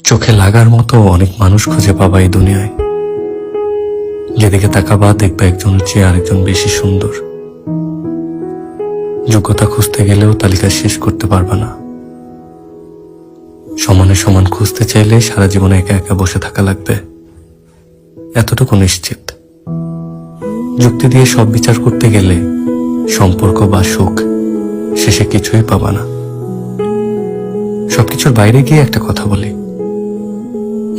চোখে লাগার মতো অনেক মানুষ খুঁজে পাবা এই দুনিয়ায়। যেদিকে তাকাবা দেখবা একজনের চেয়ে আরেকজন বেশি সুন্দর। যোগ্যতা খুঁজতে গেলেও তালিকা শেষ করতে পারবা না। সমানে সমান খুঁজতে চাইলে সারা জীবনে একা একা বসে থাকা লাগবে, এতটুকু নিশ্চিত। যুক্তি দিয়ে সব বিচার করতে গেলে সম্পর্ক বা সুখ শেষে কিছুই পাবা না। সবকিছুর বাইরে গিয়ে একটা কথা বলি,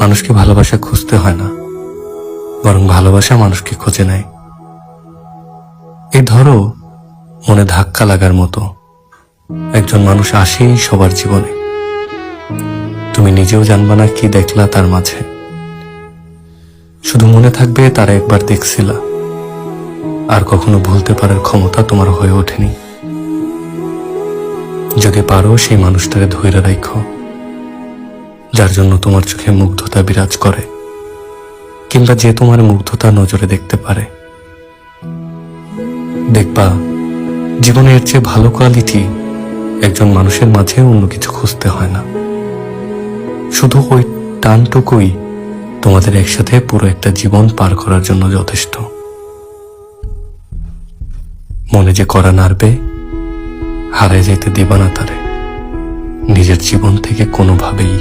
মানুষকে ভালোবাসা খুঁজতে হয় না, বরং ভালোবাসা মানুষকে খুঁজে নেয়। এই ধরো, মনে ধাক্কা লাগার মতো একজন মানুষ আসেই সবার জীবনে। তুমি নিজেও জানবা না কি দেখলা তার মাঝে, শুধু মনে থাকবে তারা একবার দেখছিলা, আর কখনো ভুলতে পারার ক্ষমতা তোমার হয়ে ওঠেনি। যদি পারো সেই মানুষটাকে ধইরা রাখো, যার জন্য তোমার চোখে মুগ্ধতা বিরাজ করে, কিংবা যে তোমার মুগ্ধতা নজরে দেখতে পারে। দেখবা জীবনে এর চেয়ে ভালো কোয়ালিটি একজন মানুষের মাঝে অন্য কিছু খুঁজতে হয় না। শুধু ওই টানটুকুই তোমাদের একসাথে পুরো একটা জীবন পার করার জন্য যথেষ্ট। মনে যে করা নাড়বে, হারায় যেতে দিবা না তারে নিজের জীবন থেকে কোনোভাবেই।